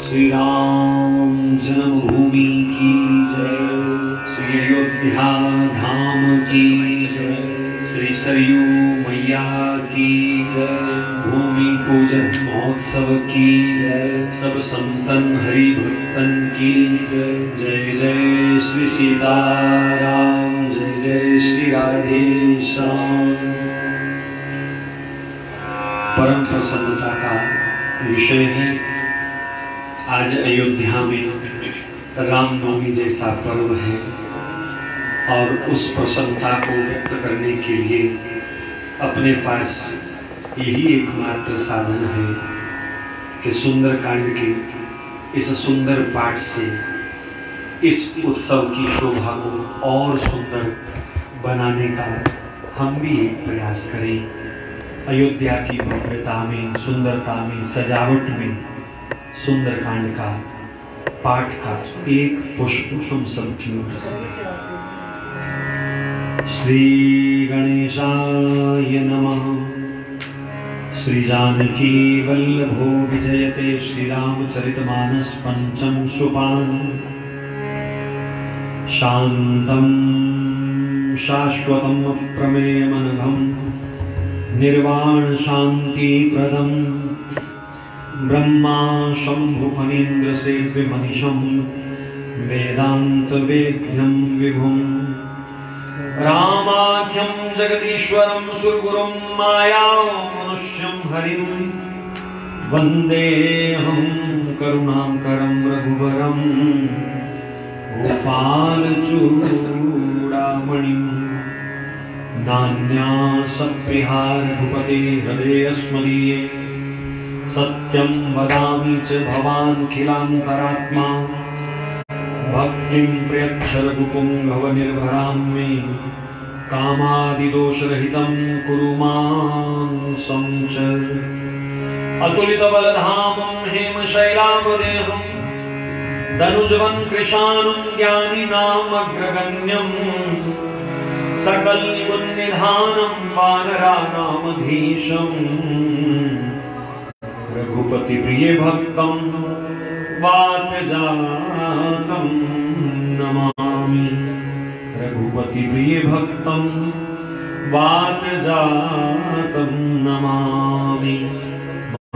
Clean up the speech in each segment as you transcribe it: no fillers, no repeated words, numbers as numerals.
श्री राम जन्मभूमि की जय, श्री अयोध्या धाम की जय, श्री सरयू मैया की जय, भूमि पूजन महोत्सव की जय, सब संतन हरि भक्तन की जय। जय जय श्री सीताराम, जय जय श्री राधे श्याम। परम प्रसन्नता का विषय है। आज अयोध्या में रामनवमी जैसा पर्व है और उस प्रसन्नता को व्यक्त करने के लिए अपने पास यही एकमात्र साधन है कि सुंदरकांड के इस सुंदर पाठ से इस उत्सव की शोभा को और सुंदर बनाने का हम भी एक प्रयास करें। अयोध्या की भव्यता में, सुंदरता में, सजावट में सुंदरकांड का पाठ का एक पुष्प हम सबकी ओर से। श्री गणेशाय नमः। श्री जानकी वल्लभो विजयते, श्री रामचरितमानस पंचम सोपान। शांतं शाश्वतं अप्रमेयमनघं, निर्वाण शांति प्रदम, ब्रह्मा शंभु फणीन्द्र सेव्य मनीषं, वेदांत वेद्यं विभुं। रामाख्यं जगदीश्वरं सुरगुरुं, माया मनुष्यं हरिं, वन्देऽहं करुणाकरं रघुवरं, गोपाल चूडामणिं। नान्या सप्रिया रघुपते हृदयस्मदीये, सत्यं वदामि च भवान् खिलान्तरात्मा। भक्तिं प्रयच्छ रघुपुङ्गवनिर्भरां मे, कामादिदोषरहितं कुरु मां संचर। अतुलितबलधामं हेमशैलावदेहं, दनुजवन् कृशानं ज्ञानिनामग्रगण्यं, सकलगुणनिधानं वानराणामधीशम्। रघुपति प्रिय भक्तं वातजातं नमामि, रघुपति प्रिय भक्तं वातजातं नमामि।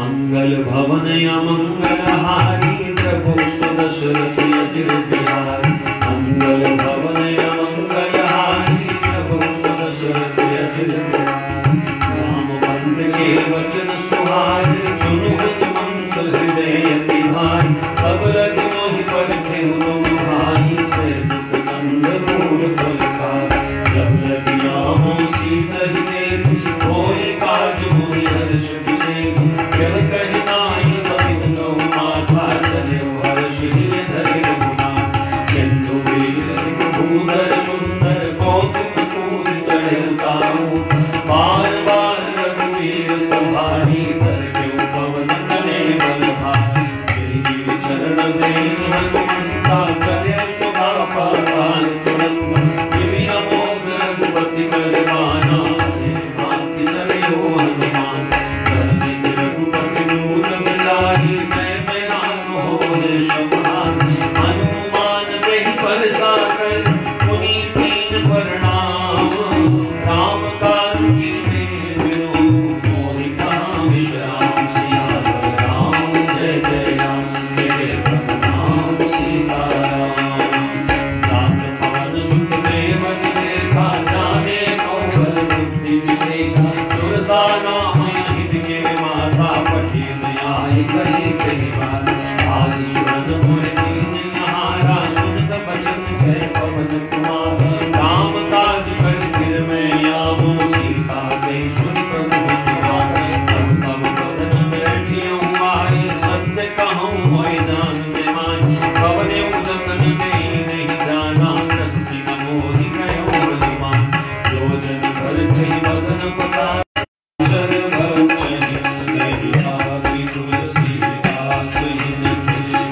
मंगल भवन मंगलहारी, प्रभु सुदशरथ अजिर बिहारी। मंगल भवन मंगलहारी, प्रभु सुदशरथ अजिर बिहारी। जामवंत के वचन सुहारी, सुनु हनुमंत हृदय अति भारी। अब लगे मोहि परखे तुम भाई, सहित नंद मूल फल खाई। जब लगी रामो सीता ही देख, होय काज मोहि हर्ष विषेक। यह कहि नाहि सबित कहु, माथा चले हर्ष हिय धरि रघुनाथ। सिंधु बेर भूधर सुंदर, कौतुक तूरि चढ़े उतारू। बार बार रघुवीर सभारी, धरकेउ पवन तनय बल भारी। गिरि चरण देव हनुमंता, चले सुधा पाताल तुरंत। जिमि अमोघ रघुपति बलवाना, भांति चले हो हनुमान। धरनी रघुपति दूत बिचारी, मैं नाम होए शंभान। हनुमान देहि परसा कर, मुनि तीन प्रणाम। राम काज कीन्हे बिनु, मोहि कहा विश्राम। सियावर राम जय जय राम, जय प्रभु सीताराम। जात पान सुत देवन देखा, जाने कौशल बुद्धि विशेषा। सुरसा नाम यहित के माता, पठि न्याय कहि कहि बात। आज सुरन मोर दीन यहारा, सुनत बचन कह पवन कुमार। राम काज कर फिर मैं आवूं, सीता गई सुन प्रभु सुभार। तब तब बदन बैठियों आई, सत्य कहूँ होय जान बेमाई। पवने उदकन देहि नहीं जाना, रस सिंह मोहि गयो हनुमान। योजन भर कहि बदन पसार,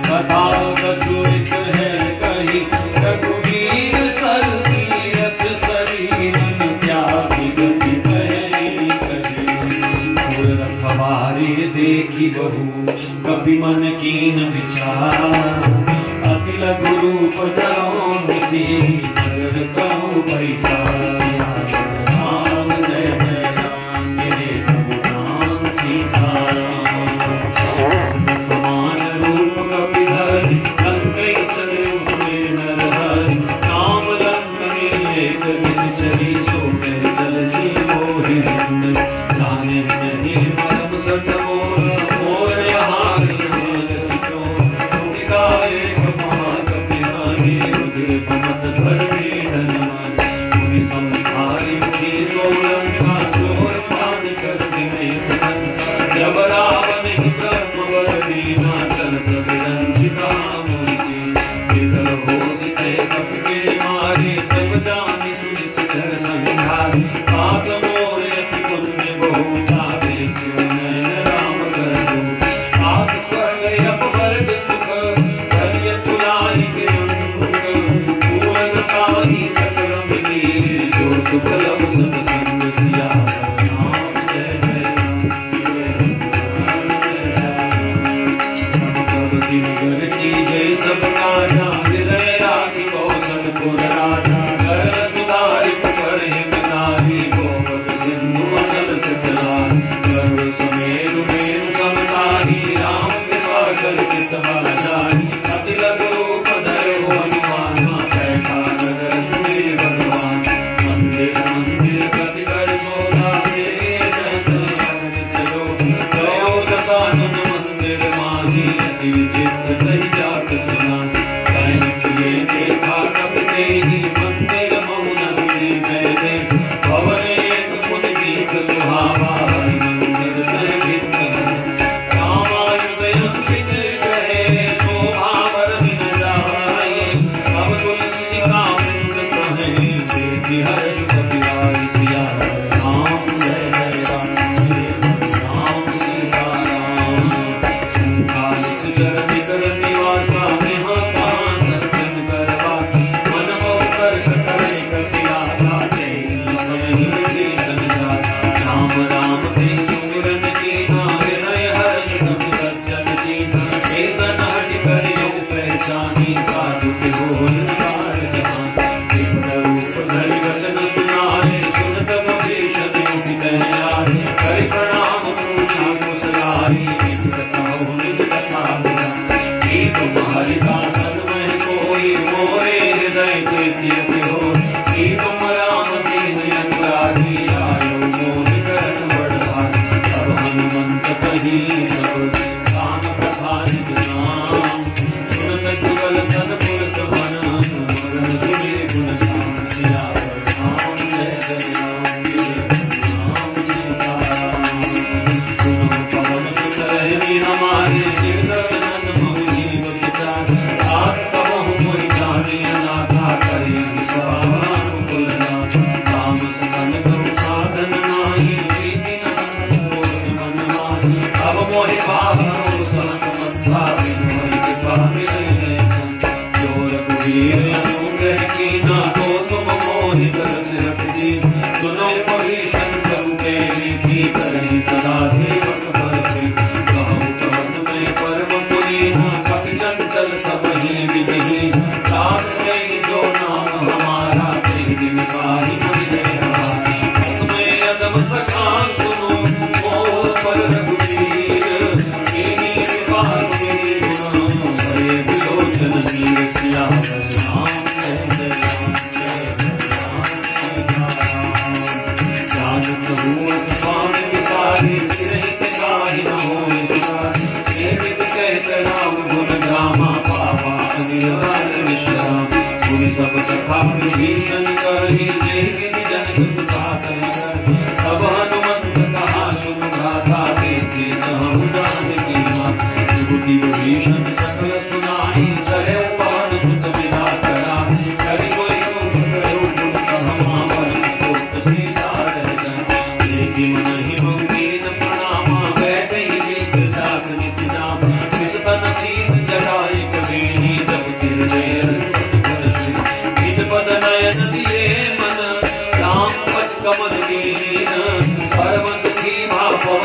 कथा कथुरित है कही। रघुवीर सर तीरथ शरीरन, त्यागी गति कहे कही। रखवारे देखी बहु, कपि मन कीन विचार अति लघु रूप धरो निसी नगर कहूँ पैसा राम जय जय राम मेरे भगवान सीताराम समान रूप कपिधर लंकै चले उसमें नरहर राम लंक एक निश्चरी सो कर जल सी मोहि जाने नहीं परम सत मोर यहाँ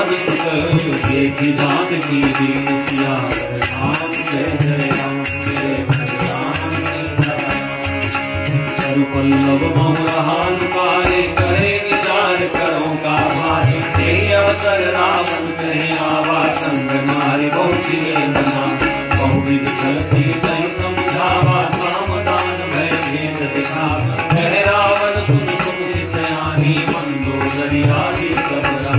रावण देखी जानकी दीन सियावर राम जय जय राम जय पल्लव मौहाल पारे करे विचार करो का भारे ते अवसर रावण कहे आवा संग मारे बहुचिए नमा बहुविध छल से कहीं समझावा सामदान भय भेद दिखावा कह रावण सुन सुन सयानी मंदो दरियादी सबरा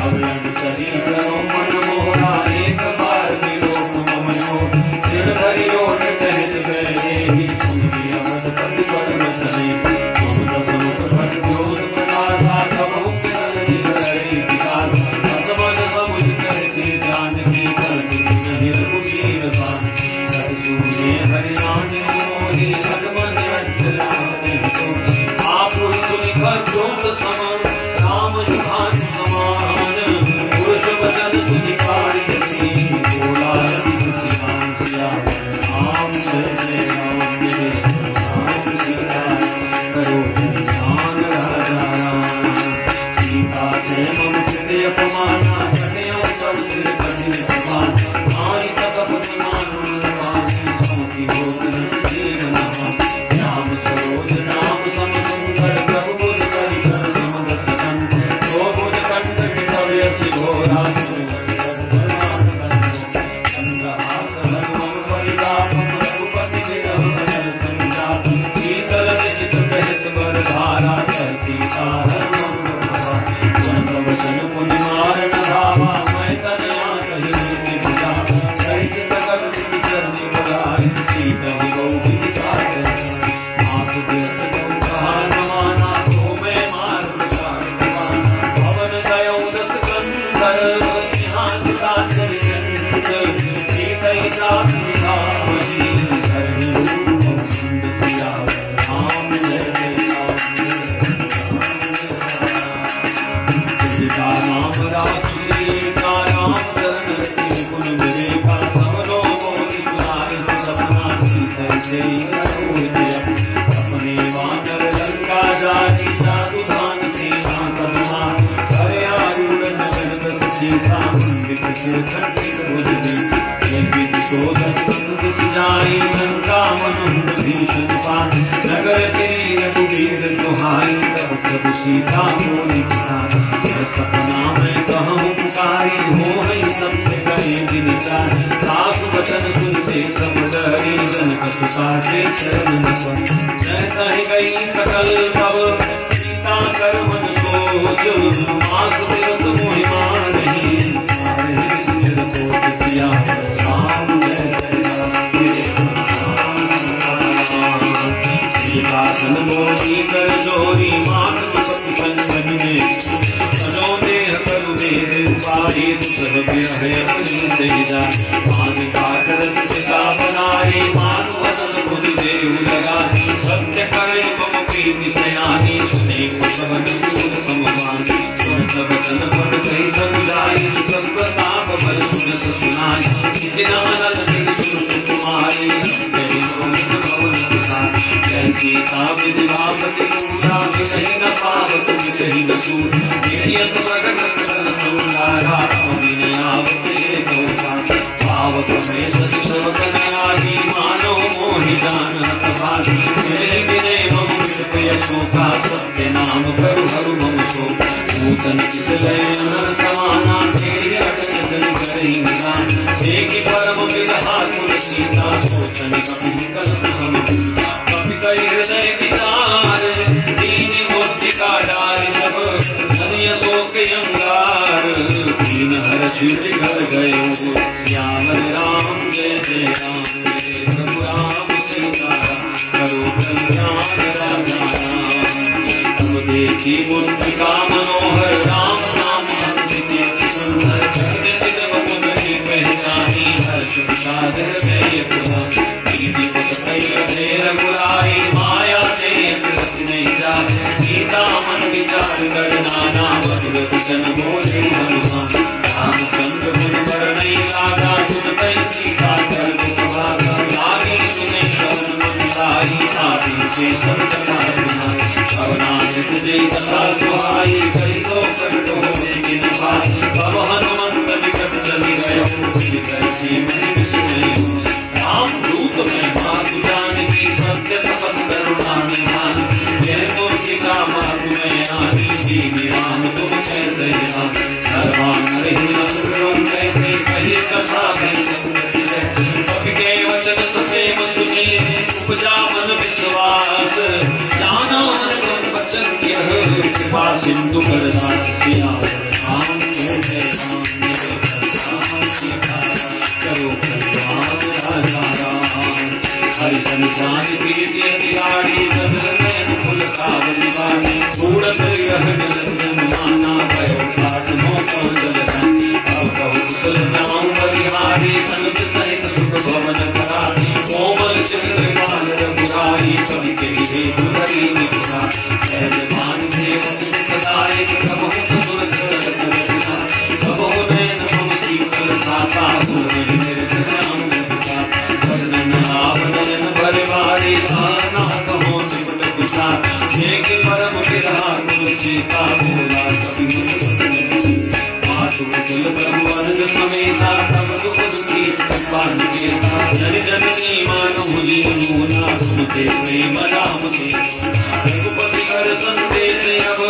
अवलन करी करो मन मोरा एक बार विलोक ममनो सिर धरि ओट कहत गए ही सुन अवध पद पर बसने ममता समुद्र भट क्रोध प्रकाशा कबहु के नदी करे विकास असमन समुझ करके जानकी करती निर्मुखीर बान सतसुने हरि नाम मोहि भगवन रंजन आप सुनिका ज्योत समान राम जुहान समान पुरुष वचन सुनिकारि सी बोला यदि कुछ सियावर राम जय जय राम जय राम सीता करो ध्यान राजा राम सीता से मम कृते अपमाना कटयो सब सिर कठिन अपमान नारी तपति मानु मानी सौखी भोग जीवन राम सरोज नाम सम सुंदर प्रभु बुध करि कर समदत संत तो बुध कंठ कवय सि घोरा नगर तेरी रघुवीर दुहाई प्रभु सीता मोहि सपना में कहूँ पुकारी हो ही सत्य करे दिनका सासु वचन सुनते सब डरे जनक सुता के चरण पर कही गई सकल तब सीता कर मन सोच मास दिवस मोहि मारही सिया राम जय जय सीतासन मोही कर जोरी मान पति संगन में सनो देह करु देह पारी सब है अपनी तेजा मान काटरत पिता बनाए मान वसन खुद देव लगा सत्य करे मम प्रीति सयानी सुने कुशवन सूर सममान सब तन पट कही समुदाई सब प्रताप बल सुन सुनाई किसी नानल तिन सुन कुमारी तेरी सोन भवन किसान जैसी साबित भावति पूरा विनहि न पावत विषहि न सूर नियत प्रगट करन तुलारा अमिन आवत ये तोपा पावक में सच सवतन आदि मानो मोहि जान हतभाग मेरे विनय मम कृपय शोका सत्य नाम करु हरु मम शोक नूतन किसलय नर समाना तेरी अटकन करई निदान एक परम विरहा कुल सीता सोचन कपि कलप सम कपि कई हृदय विचार दीन मूर्तिका डार जब धन्य शोक अंगार दीन हर छूट घर गयो श्यामल राम जय जय राम जय प्रभु राम सीता करो कल्याण राजा तब देखी मूर्तिका मनोहर राम नाम अति सुंदर जगत जगत की पहचानी हर्ष विषाद हृदय पुरा दीदी पुत कई रघुराई माया से रस नहीं जा सीता मन विचार कर नाना भगवत जन बोले हनुमान रामचंद्र मुन पर नहीं लागा सुन कई सीता कर भागा लागी सुने श्रवण मन साई साथी से सब जमा सुना श्रवणान सजे तथा सुहाई कई तो प्रकट हो लेकिन भाई अब हनुमंत निकट चली गयो करसी मणि विस्मय राम दूत में मातु जानकी सत्य तपन करुणा निधान यह मूर्तिका मातु में आनी जीवी राम तुम कैसे राम सर्वान रही नरुण कैसे कही कथा के वचन ससेम सुनी उपजा मन विश्वास जाना मन वचन यह कृपा सिंधु करदास किया राम जय राम करो कल्याण राजा राम हरि जन जान कीर्ति अधिकारी सदन फुल कावली वाणी पूरत यह निरंजन माना भयो ठाट मो पंदल अब कहु कुशल जाऊं बलिहारी संत सहित सुख भवन करारी कोमल चंद्र काल रघुराई कवि के विधि भरी निपुणा सहज मान सेवक सुखदायक प्रभु सुर प्रभु नयन मम शीतल साता सुर निर्भय वर्णन आप नयन भर भारी आना कहो निपट कुशा एक परम विरहा कुल सीता भोला कवि मातु कुल प्रभु वर्ग समेता तब दुख दुखी पान के जन जननी मानो मुनि मुना सुनते प्रेम राम के रघुपति कर संदेश अब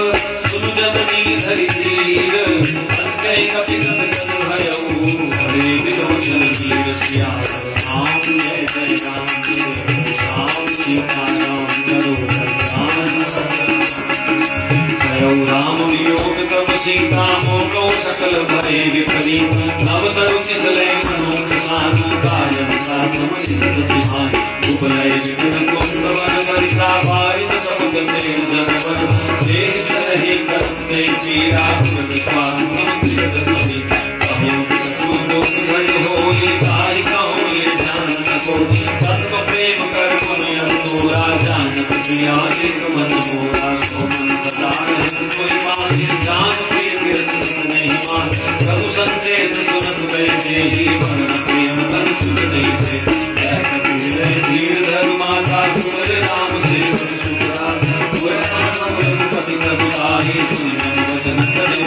सुन जननी धरि धीर अंकै कपि गद गद भयउ हरे विलोचन वीर सिया राम जय जय राम सीता राम करो कल्याण राम वियोग तब सीता मोको सकल भय विपरीत नव तरु किसले मनो किसान कायन सा समझ सतिमान उपलय विघ्न कुंभवन वर्षा वारित तब गंगे जनवर देह रहे करते पीरा पुर स्वामी होई कार्य होई ध्यान को तत्व प्रेम कर मन तोरा जानत प्रिया एक मन मोरा सोमन बतार कोई मान जान प्रिय नहीं मान प्रभु संदेश सुनत बैठे ही भरण प्रेम तन सुन नहीं थे धीर धर माता सुर राम से सुरा पति प्रभुताही सुन वचन करे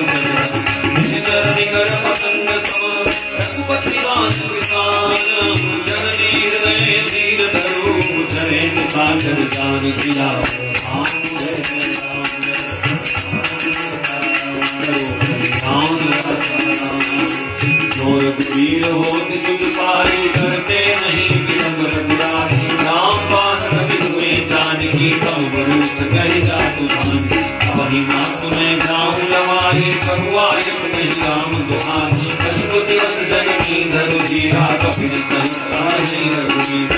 निचरणी कर पतंग सम रघुपति दास किसान जननी हृदय धीर धरो चरे सागर जान सिया राम जय जय राम जो रघुवीर होत सुख पाई करते नहीं विलंब रघुराई राम बाण रवि हुए जानकी तब बरूस गई जातु धान वही मातु में जाऊं लवाई करुआयत नहीं राम दुहाई कछु दिवस जननी धरु जीरा कपिल संस्कार नहीं रघुवीर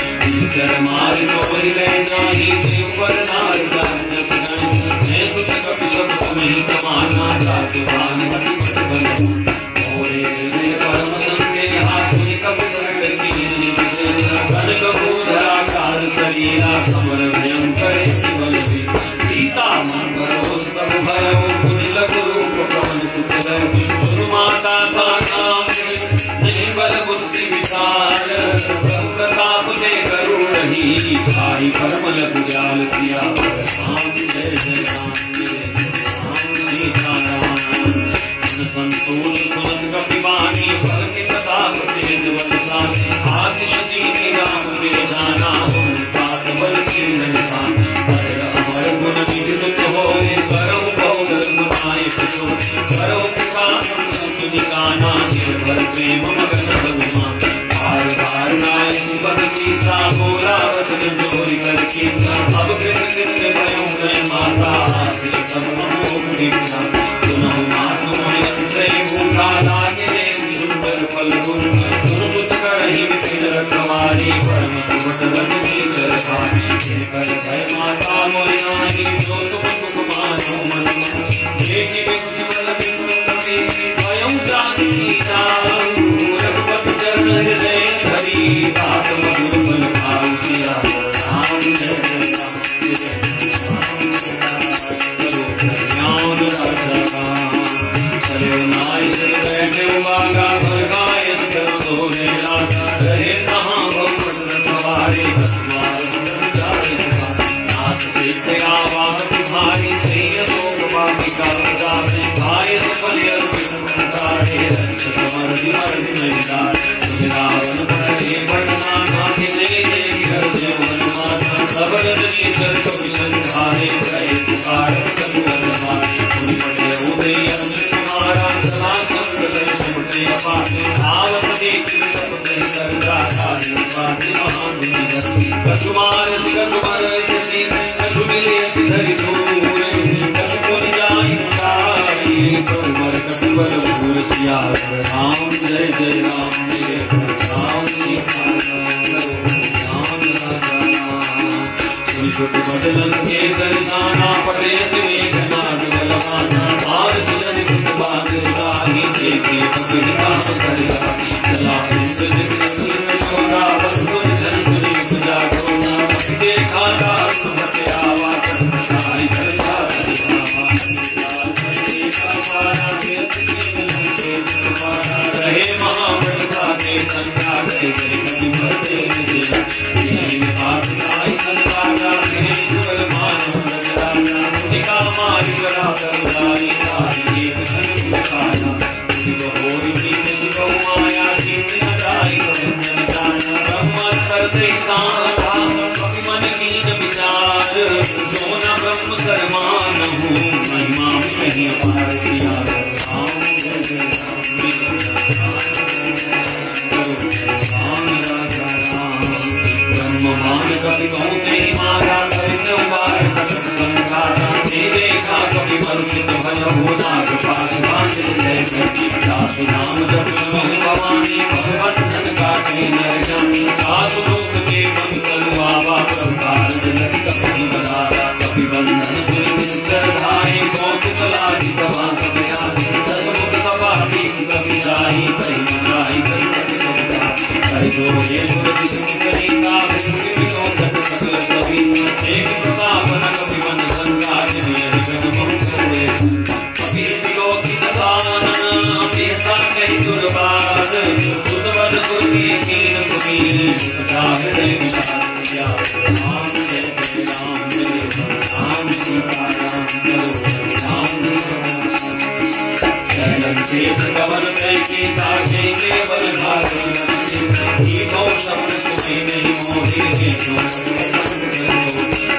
चर मार को ले जाही देव पर नार जान सुनाई मैं सुत कपि सब तुम्हें समाना जातु धान मति बल मोरे हृदय परम संगे हाथी कपि प्रकट कीन कनक भूधराकार शरीरा समर भयंकर शिवल सीता मन भरोस प्रभु भयो कुशलक रूप पवन सुतलय गुरु माता सानाम नहीं बल बुद्धि विशाल प्रभु प्रताप के करुण रही भाई परम लघु जाल सिया राम जय जय राम सीता राम संतोष सुनत कपिवानी फल के प्रताप तेज बलसा आशीष दीनी राम प्रिय जाना पात बल सिर निशान अमर गुण निधि सुत होए करम बहुदर मुनाय पशु करो किसान निकाना निर्भर प्रेम मगन भगवान बार बार नाय सुबह सीता बोला वचन जोरी करके अब कृत कृत भयो मैं माता आश्रित सब मोह निभा सुनो मातु मैं अंतरे भूखा लागे सुंदर फल गुण सुत करहि मिथिल रखवारी परम सुभट रखी चरखारी कर भय माता मोरि नाही जो तुम सुख मानो मन एक व्यक्ति बल बिनु कवि भयं जानकी जाऊ रघुपति चरण हृदय धरि बात मधुर फल खाऊ सिया राम जय जय राम कल्याण राजा चलो नाय चल बैठे बागा भरगाय कर सोने लागा रहे कहाँ बहुपट रखवारे नाथ के आवाज तुम्हारी मरदी मरदी महिला रावण पड़े पड़ना नाथ दे कर दे हनुमान सबल नेत्र कपि संधारे करे पुकार करुण पुनि पटे उदय अर्जुन कुमारा सदा संग सिमटे अपार आवत देख सपते करदा साधु पाति महामुनि कछुमार जसी कछुमिले धरि दूर कछुपुर जाई मुरारी कछुमर कछुबर भूर सिया राम जय जय राम जय राम सीता राम छोटे बदलन के सरसाना पड़े सिमेघ नाग बलवाना मार सुजन कुट बाग सुधाही देखे पकड़ काम करला चला इंद्र नगरी छोड़ा बंधुन जन सुनी पूजा करोना देखा दास भटे आवा साई करता रहे महाबलता के संगा के कभी भरते नहीं बात आई संगा के कुल मानो राजा निका मारी करा करुणाई तारी एक संखाना शिव होई की शिव माया सिंह नदाई बंधन जाना ब्रह्म करते साधा कभी मन कीन विचार सोना ब्रह्म सरमान हूँ महिमा नहीं अपार सिया राम जय जय ब्रह्मान कभी कहते मारा कभी बार संघाता देखा कभी मरुत भय हो नाग पास बांध जय दासु नाम जब सुनो भवानी भगवंतन काटे नर जानी दासु लोक के मन कलु आवा प्रकार जलक कभी बधारा कभी बंधन सुनि धारे कौतुक लागी सभा समया दसमुख सभा कभी जाई कहीं मनाई कहीं जो ये सुरति सुकरीता विष्णु विनोद सकल कवि एक प्रतापन कवि मन संगात नियत बहुत होए कवि विलोकी दसानन ऐसा कई दुर्बार सुतवर सुरति कीन कुमीर सदा हृदय विचार राम जय राम राम सीता राम चरण शेष कवन कैसे साक्षी केवल धारण ये कौ शब्द सुने नहीं मोहे के जो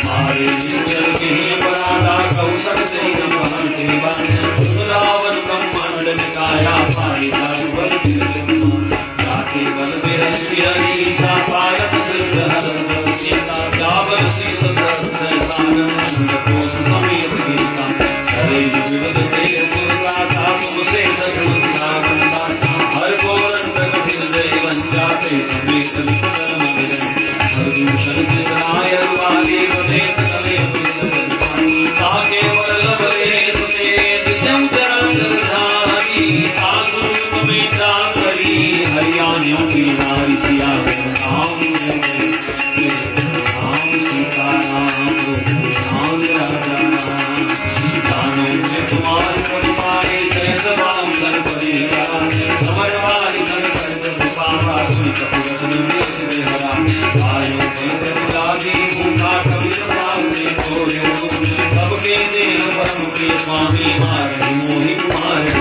मारे जल के परादा कौशल से नमन देवा सुरावन ब्रह्मांड निकाया पारी बल जाके बल मेरा शिरनी सा पारक सिद्ध हर सीता जाबल सी सदर संसार को समेत गिरता हरे विविध तेज दुर्गा था तुमसे सगुण सागुणा हर को रंग कठिन जय वंजाते समेत निकटन मिलन हरदूषण कृष्णाय वाली वदेश समेत ताके वल्लभ लेस से जितम चरण धारी आसुर में चाकरी हरियाणियों की नारी सिया राम राम सीता राम राम राजा दानों में तुम्हार परिवार सहज बाम कर पड़ेगा समरवारी संकट पावा सुन कपुरत्न में हरा आयो पर लागी भूखा कवि पावने छोड़ो सबके देह परम के स्वामी मारे मोहि मारे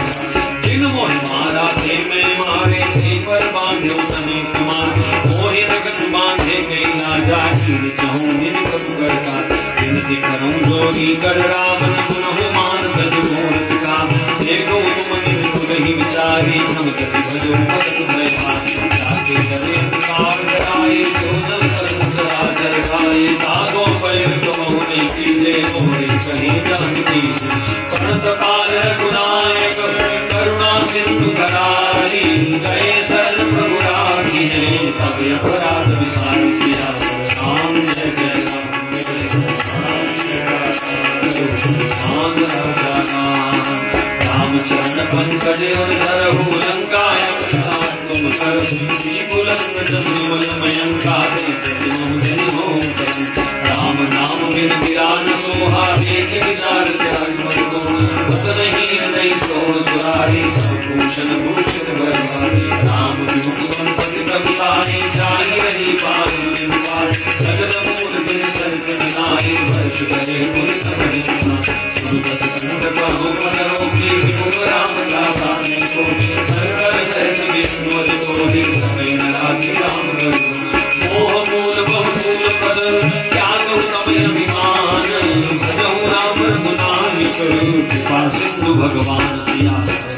जिन मोहि मारा थे मैं मारे थे पर बांधो सने कुमार मोहि जगत बांधे गई ना जाकी चाहूं जिन प्रभु करता विनती करूं जोगी कर रावण सुनहु मान तज मोर सिका देखो तुम तुलही विचारी हम गति भजो पद तुम्हें पान जाके करे पुकार कराए सोनल कर राजर खाए तागो पर तुम नहीं सीधे मोरे कहीं जानती परत पाल गुनायक करुणा सिंधु करारी गए शरण प्रभु राखी है तब अपराध विसारी सिया राम जय जय राम चरण पंकज और धरहु लंकाय तुम कर बुलंद जसुमल मयंका राम नाम बिन गिरान सोहा देख विचार त्याग मत बस नहीं नहीं सो सुरारी भूषण भूषित बरवारी राम विमुख संपत्ति कवितानी जानी रही पार सगल मूल बिन सर्ग नारी वर्ष करे पुर समझ भगवान सिया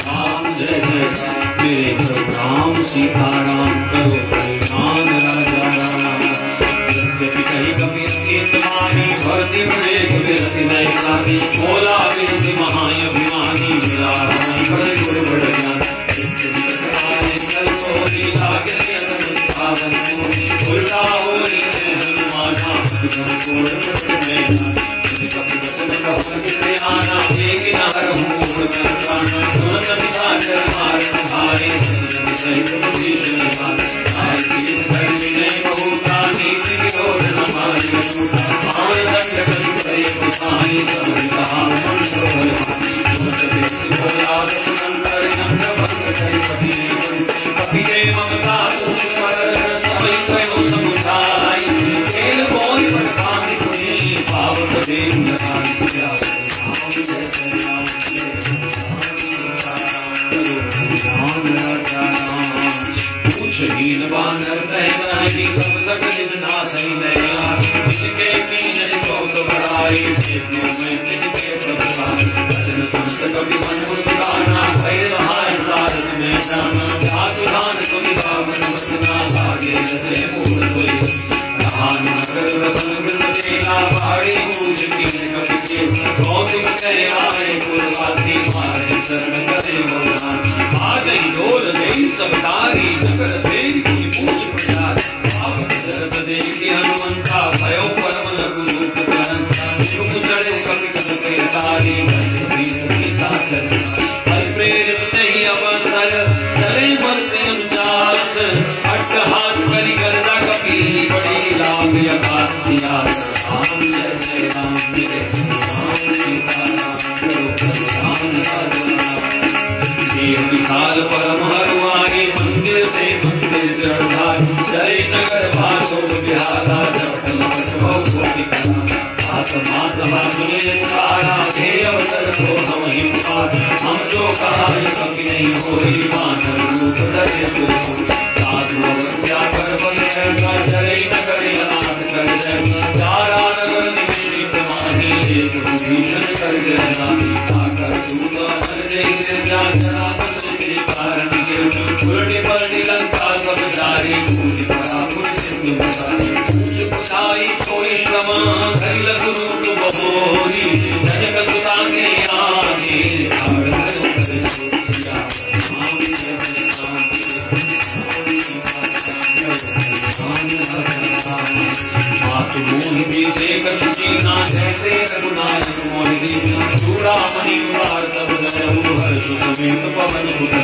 राम जय जय मेरे प्रभु राम सीताराम करो कल्याण राजा राम। यद्यपि कहीं कभी कीर्तमानी भरती विवेक विरति नैसानी भोला विरति महाअभिमानी मेरा राम बड़ गुरु बड़ ज्ञान उल्टा हो हनुमाना आना एक नहर हूँ तुरंत निशाचर मारन भारे सहित नहीं बहुता नीति विरोध न मारी पावन दंड करे गोसाई सब कहा कपि के ममता सभी कयो समुदाय खेल कोई पटकानी सुनी पावक देव हीन बांधर तहनाई सब सकल नासई नया इसके कीन बहुत बड़ाई देखो मैं तिनके प्रभुता भजन संत कवि मन मुस्काना भय सहाय सारथ में जाना जातु दान तुमि भावन वसना भाग्य से मूल कोई रहान नगर रसन वृंद तेला पहाड़ी पूज कीन कवि के गौतम करे आए पूर्वासी मारे शरण करे भगवान आ गई डोल गई सब तारी नगर देवी की पूछ प्रचार पावन शरद देवी हनुमंता भयो परम लघुरूप ग्रंथा शुभ चढ़े कवि कनके तारी सभी सभी साकर प्रेरित नहीं अवसर चले मरते अनुचास अट्टहास करी गर्दा कपि बड़ी लाभ यकासिया राम जय जय राम जय राम सीताराम करो कल्याण देव विशाल परम हरुआए मंदिर से मंदिर दृढ़ जय नगर भागो बिहारा जपटल भव कोटि आत्मा सभा सुने सारा हे अवसर को हम हिमपार हम जो कहा कभी नहीं होई मानव रूप धरे तो साधु अवज्ञा कर बल ऐसा जय नगर अनाथ कर जय चारा नगर निमित्त माही एक भूषण कर देना आकर दूता कर जय जा जरा बसरी कारण के उल्टे पलटी लंका सब जारी पूरी परा पुण्य सिंधु बसाई पूछ पुछाई कोई श्रम कई लघुरूप बहोरी जनक सुता के आगे मातृभूमि भी देख चुकीना जैसे रघुनाथ मोहिनी चूड़ामणि उतार तब नयन हर्ष समेत पवन सुत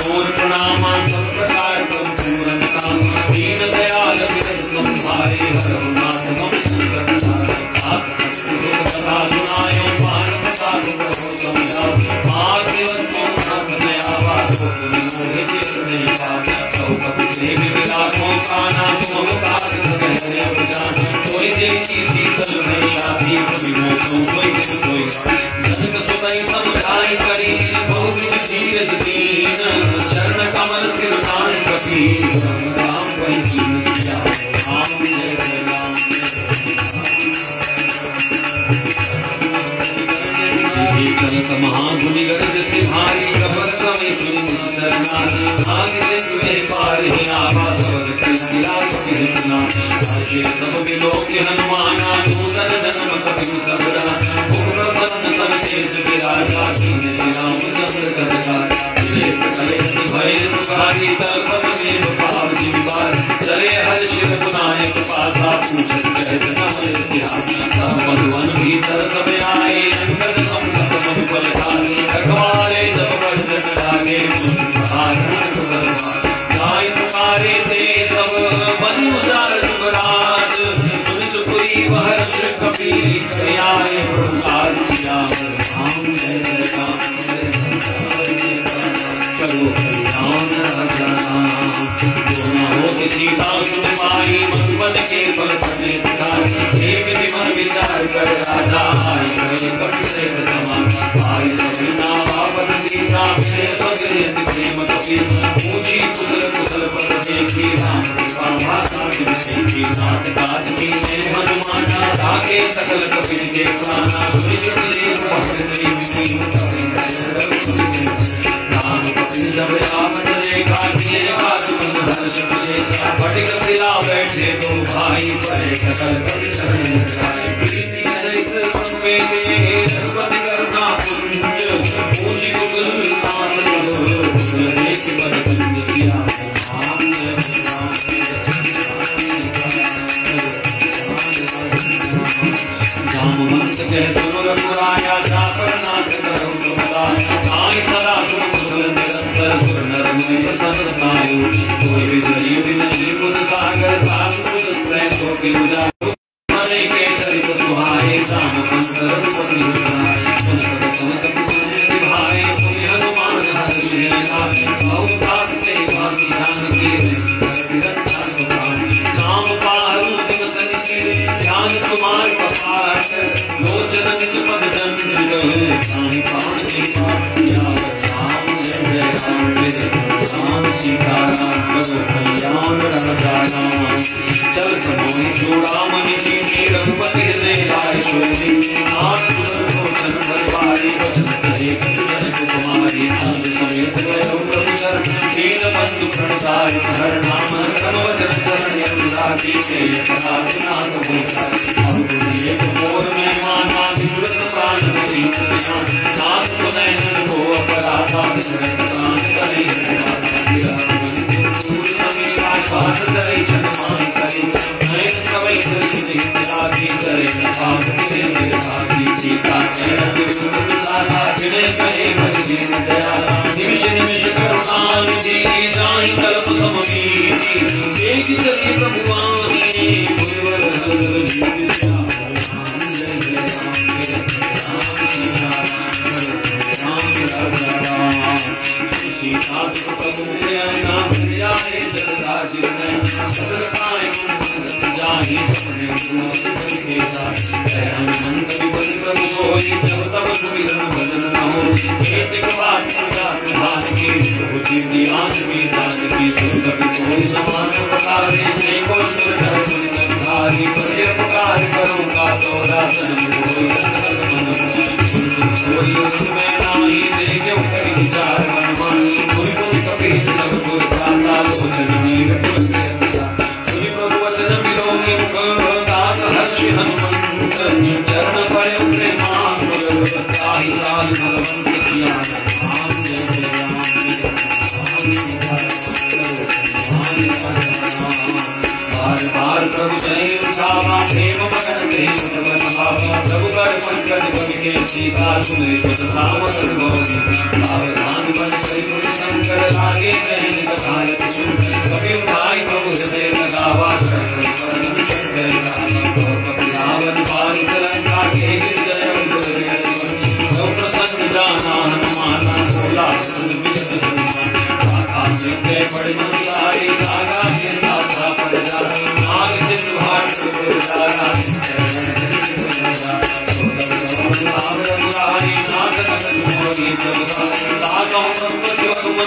मोर प्रणामा सब प्रकार पूरन काम दीन दयाल विरत संभारे रघुनाथ मम कथा सुनायो मानव साधु प्रभु समझाओ पास दिवस मोह नया बात मोहि चित नहीं पाओ कपि देव विलासों काना तुम काज कहने बजान कोई देखी शीतल मैया भी कभी मोसों कोई किस कोई जनक सुतई समझाई करी बहुत जीवित दीन चरण कमल सिर सान कपि राम वही सिया राम जय जय राम चलत महाधुनि गर्ज से भारी कपट समय सुनि मुस्तना आगे से तुझे पार ही आवा सबद कृष्णा कृष्णा आगे सब बिलोक हनुमाना नूतन जन्म कपि सबरा मुख प्रसन्न तन तेज विराजा कीन राम चंद्र करता जय सकल भय सुखारी तब में पाव जिबार चले हर शिव पुनायक पासा पूजन कहत नमः इतिहास मधुवन भीतर सब आए अंगद संगत सब बल खाए रखवारे जब वर्जन लागे गाय पुकारे ते सब बनि उजार युवराज सुनि सुपुरी वहर श्री कपि करियाए प्रभुकार सिया राम जय जय राम करो कल्याण राजा होती सीता सुन पाई मधुबन के फल समेत खाई एक मन विचार कर राजा आई करे कपि से समान आई सबिना बापन सीता से सगरे प्रेम कपि पूजी कुशल कुशल पद देखी राम कृपा भाषा जिन देखी नाथ काज की ने हनुमाना साके सकल कपि के प्राणा सुनिश्चित देव भक्त राम कपि जब रावण देखा किए बात मन हर्ष मुझे फटिक सिला बैठे तो भाई परे सकल कपि शरण जाए प्रीति सहित में दे रघुपति करना पुण्य पूजी कुशल नाथ कुशल देख बड़ कुंज किया पुराया जाकर नाथ करो तुमका आई सदा सुन कुशल निरंतर सुर नर मुनि प्रसन्न नायु कोई भी गरीब नहीं बुध सागर सासु कुश प्रेम को किरुजा मरे के चरित सुहाए राम मंत्र पति सुनाए सुनत सुनत पुण्य निभाए तुम हनुमान हर्ष लीला अवतार के भांति जान के नाम पारु दिवस निशिर ध्यान तुम्हार कपाट लोचन निज पद दंड पानी पान के पाठ किया राम जय जय राम सीता राम करो कल्याण राजा राम चल कमोहि चूड़ामणि की रघुपति हृदय लाए सोई नाथ सुलोचन भरवारी बचन करे जन कुमारी संग समेत गयो प्रभु सर दीन बंधु प्रणताय हर नाम कम वचन चरण अनुरागी के अपराध नाथ बोला अब एक मोर में माना विश्वत प्राण मुनि नाथ सुनैन को अपराधा प्राण करे श्वास करे जन्मान करे नयन कवै कृष्ण राधि करे भागवते भागी सीता चरण सारा विनय करे भजन दया निमिष निमिष करुणा निधि जाहि कल्प सममीति एक चली प्रभुवानी गुरुवर सदर जीविता चरण पर बार बार प्रभु जय उठावा प्रेम मगन प्रेम सबन भावा प्रभु कर पंकज बन के सीता सुने सुत धाम सावधान बन करी शंकर लागे सहन कथायत सुन कभी उठाई प्रभु हृदय लगावा शरण शंकर रावण भारित लंका के जय प्रसन्न जाना हनुमाना सोला के पड़ जाए सागा के साथ पड़ जा आग से भाट को सारा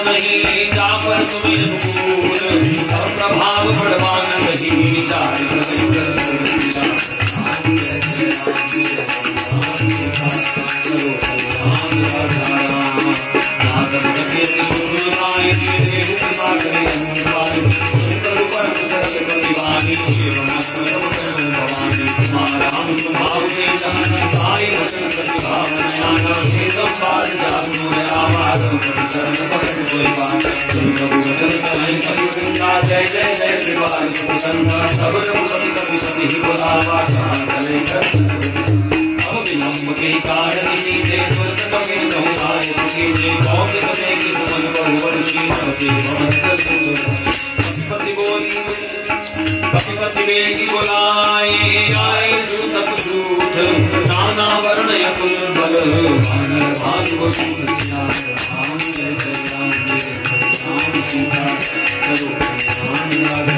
नहीं जा पर प्रभाव बढ़वान नहीं विचार जय जय जय विलंब के कारण सीते सुरत कभी नहुनाय कीजे कौन करे कि तुमन बहुवर्षी सबके पति बोली पति बेगी बुलाए आए दूत दूत नाना वर्ण यकुल बल भान भान वसूल राम जय जय राम सीता करो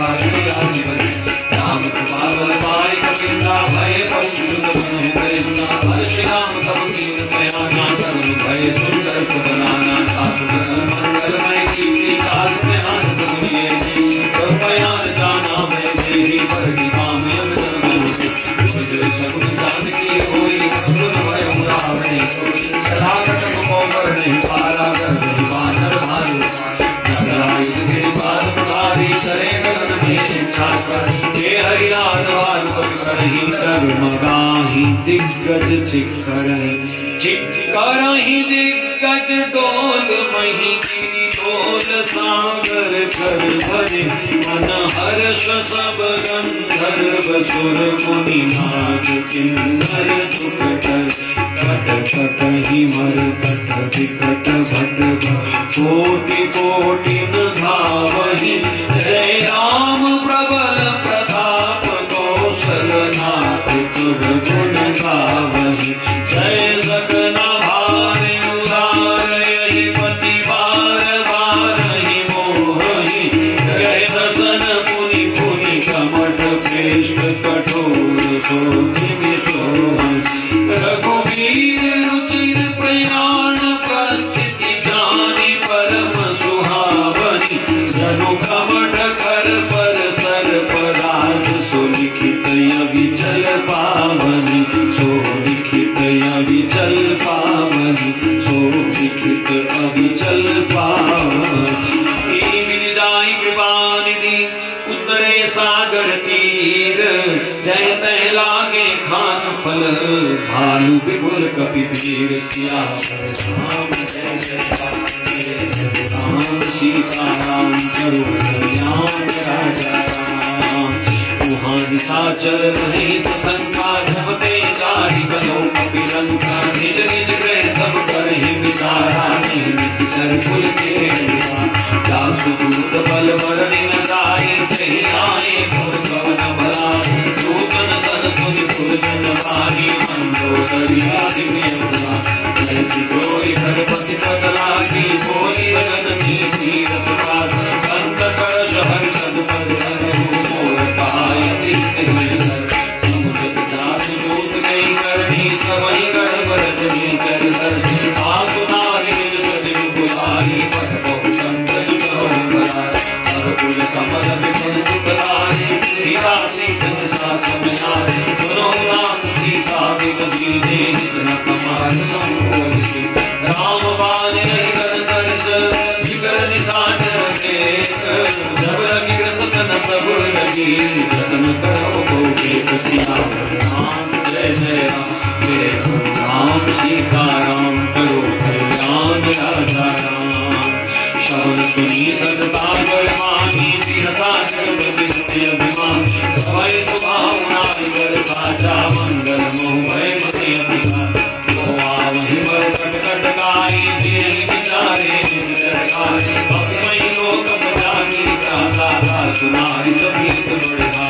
राम कृपा बल पाई कपिला भय पशुद बन करिना हर्ष राम तब कीन प्रयाना सर्व भय सुंदर सुबनाना सासु मंगलमय कीर्ति कास में आनंद सुनिए कृपयान जाना मैं देहि पर दिवामे सगुन जान की होई सगुन भय मुरारे सदा कटक मोबर नहीं पारा कर नहीं बानर भालू नगरायुध गिरिपाद पुकारी करे गगन में शिक्षा कर हे हरिनाथ भालू कवि करहि कर्मगाहि दिग्गज चिक्करहि दिग्गज डोल मही डोल सागर कर भरे मन हर्ष सब गंधर्व सुर मुनि नाग किन्नर चुकटर कट कटहि मर कट विकट भट कोटि कोटि न धावहि जय राम प्रबल प्रताप कौशलनाथ तुर गुण गावहि जय जगना भारि उदारहि पति बार बारहि मोहि जय दसन पुनि पुनि कमठ श्रेष्ठ कठोर सोहि रघुवीर रुचिर प्रयाण प्रस्थिति जानी परम सुहावनी जनु कमठ कर पर सर पराज सुलिखित अविचल पावनी सोलिखित अविचल पावनी सोलिखित अविचल पावनी मिल जाई कृपा निधि उतरे सागर तीर जय तह लागे खान फल भालू विपुल कपिवीर सियावर राम सीता राम करो कल्याण राजा राम वहाँ निशाचर नहीं सशंका जपते जाहि बलो कपिलंका निज निज गृह सब करहि विचारा निज कर कुल के जासु दूत बल वरनि न जाए जय आए पुर पवन भलाई दूतन सन पुनि पुरजन वाणी मंदोदरी आदि में हुआ जैसी कोई भगवती पतलागी बोली बगन की सीर सुपास संत करश हर सद पद धरहु मोर पायति समुद्र जासु दूत गई करनी सवहि कर बरजनी कर धर आसु नारी सजन बुलाई पट बहु संतन करो करार कुल कमल विपुल सुखदारी सीता सीतन सासुनारी सुनो राम सीता विद दीने नितन कमाल संकोलि राम बाण नहीं कर तरस जिगर निशाचर देख जब लगी ग्रसन सब लगी जतन करो को एक सियावर राम जय जय राम सीता राम करो कल्याण राजा राम श्रवण सुनी सतता मानी सिरसा जगति अभिमान सवै सुभावना कर साचा मंगल मोह मति अधिकार तो आवहि बर कट कट गाई तेरी विचारे निरखाई अपमय लोक जानी प्रासा सुनाई सभी बढ़ा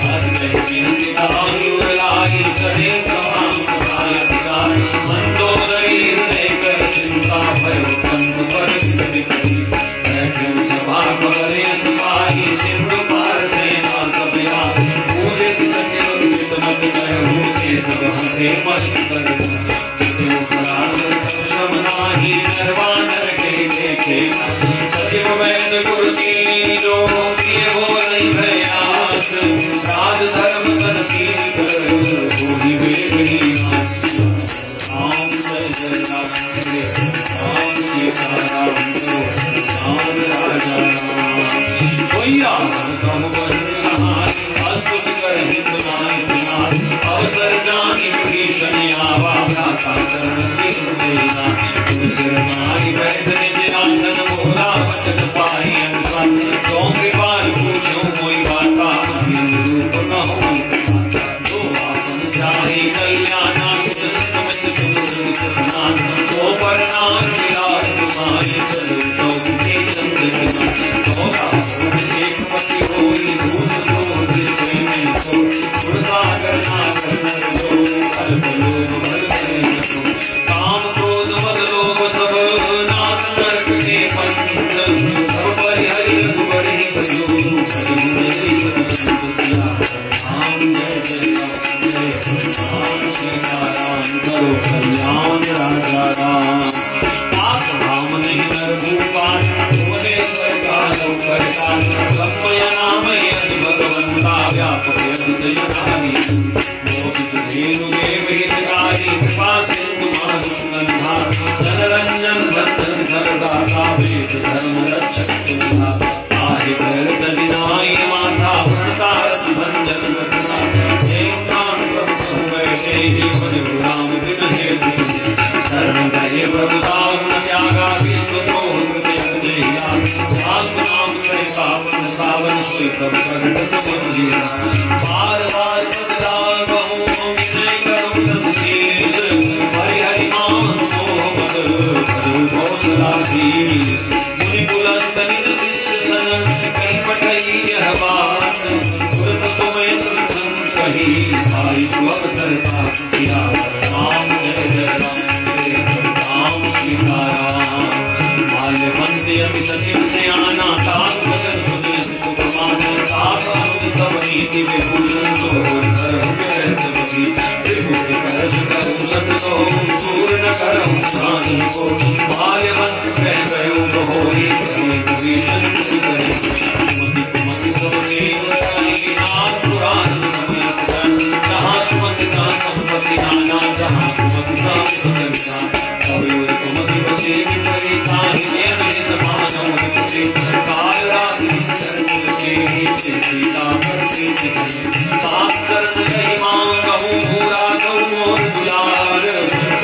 हर गए सीतांगुर लाई चढ़े समान उठाय अधिकार मंदोदरी हृदय कर चिंता भय कंठ पर विकटी सभा खबरे सभाई सिंधु पार सेना सब याद पूरे सचिव चितमत जय होते सब हसे मस्त कर किसे सरासर श्रम नाही निर्वाणर के देखे सचिव वैद कुर्सी जो किए हो नहीं प्रयास राज धर्म तन सील कर होई वेद ही राम जय जय राम सीता राम राम राजा सोया कम बरसात अद्भुत करहि सुनाई सुनाई अवसर जानि भीषण आवा भ्राता करण सिंह देना तुझर माई बैठ निज आसन मोरा वचन पाई अनुसार तो कृपाल पूछो मोई बाता रूप कहूँ तो आपन चाहे कल्याणा सुमित तुम तो परनाम विराट कुमारी चलो तो के चंद्र एक पति होई दूत को जिसमें में को सागर ना करना जो कल्प लोग भर में को काम क्रोध मद लोभ सब नाथ नरक के पंच सब परिहरि रघुबरहि भयो सजन भगवन्ता व्यापयन्ति धेनुदेवहितकारी कृपा सिंधु माधुनन्दा जनरञ्जन भद्रं धरदाता वेद धर्म रक्षक तुल्हा आहि भरत विनाय माता प्रणतारति भंजन घटना जय प्राण प्रभु वैदेही बलिव राम बिन हेतु शरण गए प्रभुताम त्यागा विश्व द्रोह कृतयज्ञया सासु नाम करे पावन सावन सोई प्रभु प्रगट समुद्रिया बार बार बदलाव बहु विनय करो दसशीष हरि हरि नाम मोह मद करो कौशलाधीश मुनि बुलंद निज शिष्य सन कहीं पटई यह बात तुरंत सोए तुरंत कही भाई सुअवसर पाप किया राम जय जय राम सीताराम माल्यवंते अभी सचिव से आना तास बदन सुनिय सुप्रमान ताप अनुज तब नीति विभूषण तो कर कहत बगी विभूति करश करूं सत तो दूर न करूं साधन को माल्यवंत कह गयो बहोरी विभीषण करे मति कुमति सब मेल करी नाथ पुराण जहाँ सुमति का संपत्ति नाना जहाँ कुमति का सुमति कवियों कुमति बसे विपरी ताहि जैन समानों विपरी काल रात शरण के सीता पर प्रीति सात करण कही मांगहु पूरा कहु मोर दुलार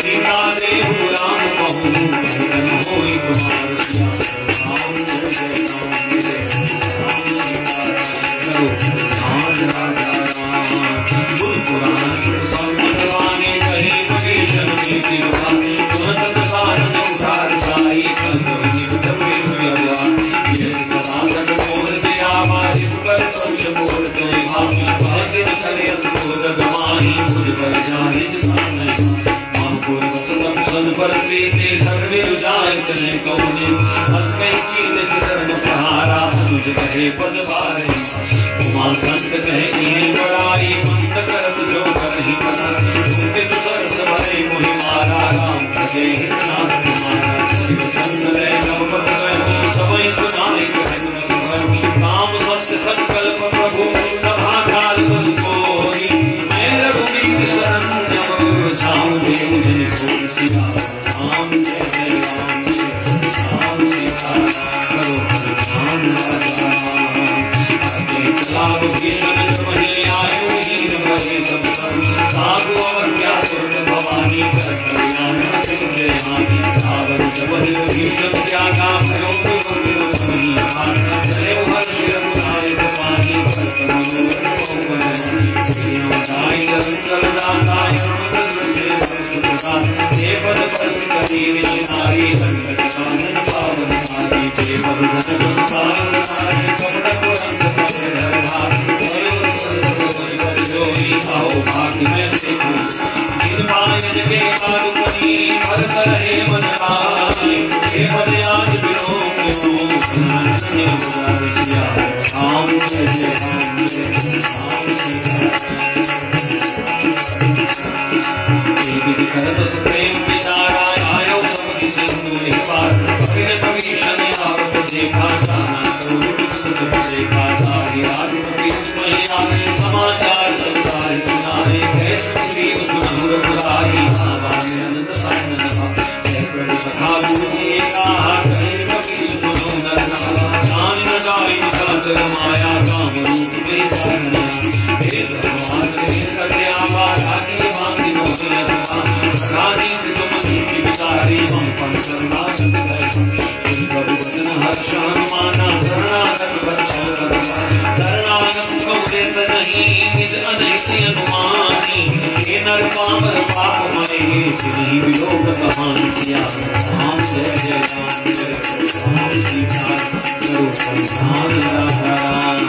सीता देहु राम कहु कहन होई कुमार सिया राम जय जय राम गुरु पुराण संतवानी कही विभीषण नीति सुनत साधन उधार साई संतव निकट प्रेमयवा ये सदासक मोर दिया मारि कर करुष मोर तो भाव भासित करे सुध गमाही मुझ पर जाहि जसानै मानपुर वसतम सन पर प्रीति सर्वे रुजायत ने कौने अस्मै चीत धर्म प्रहारा अनुज कहे पद बारे उमा संत कहे इन्हें बड़ाई पंत करत जो करहि मना उनके तो सरस भरे मोहि मारा राम कहे हितनाथ तुम्हारा शिव संग ले नव पद गए सबई सुनाए कहे काम सत्य संकल्प प्रभु सभा काल बस कोई मैं रघुवीर शरण जब जाऊं देव जन को सिया राम जय जय राम राम सीता करो राम लाभ भीषण वही आयु हीन भरे सब साधु और क्या सुर भवानी कर कल्याण सिंह जय हानि रावण जबल भीषण त्यागा भयो वही हाथ करे हर सिर मुरारे पानी कर मनोर दाई दंगल दाता हे पद पर करी विनारी संकट साधन पावन सारी हे पद धन साधन सारी कपड़ पुरंत सब जोई आओ भाग्य में देखो जिन पायन के पादुकनी भर कर हे मन आए हे पद आज बिनो क्यों सुनाने बुलारिया राम जय जय राम देवी करत प्रेम विचारा आयो सब सिंधु निवार कपिल कवीशन आवत देखा साना करुण सुत देखा सारी राज विस्मया समाचार संसार सुनाए कैसे सुनहुर पुरारी आवाज़ अनंत सानन कथा बूझे कहा कहे कभी सुनो नरना जान न जाई सात माया काम रूप में करना हे भगवान के सत्यावा रागी भांति मोहन रानी तुम की विचारी हम पंचना करते प्रभु वचन हर्ष हनुमाना शरणागत बच्चन शरणागत को देत नहीं निज अनैति अनुमानी हे नर पामर पाप मरे सिद्धि वियोग कहानी किया राम जय जय राम सीता करो संधान राम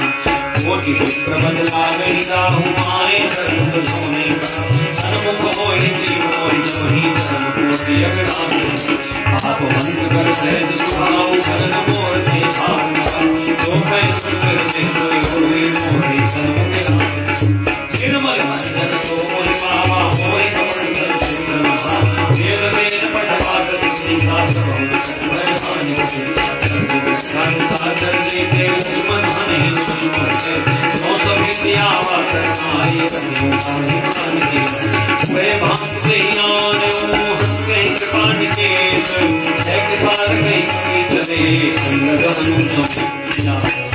कोटि प्रबंध लागे राहु माए सर्व सोने सन्मुख होई जीव मोहि जोहि धर्म कोटि अगनाथ आप बंद कर सहज सुभाव भरन मोर के भाव जो मैं सुकर से कोई होई मोहि सन्मुख निर्मल मन तो मोहि पावा होई कपड़ संचित महा वेद वेद पठ पाठ सीता संसार देते मन हने दुश्मन से करनाई कन्यों पाहि मान के वे भांति ज्ञान हंस के कृपा निकेत है कृपाल कहीं चले संगम समुद्र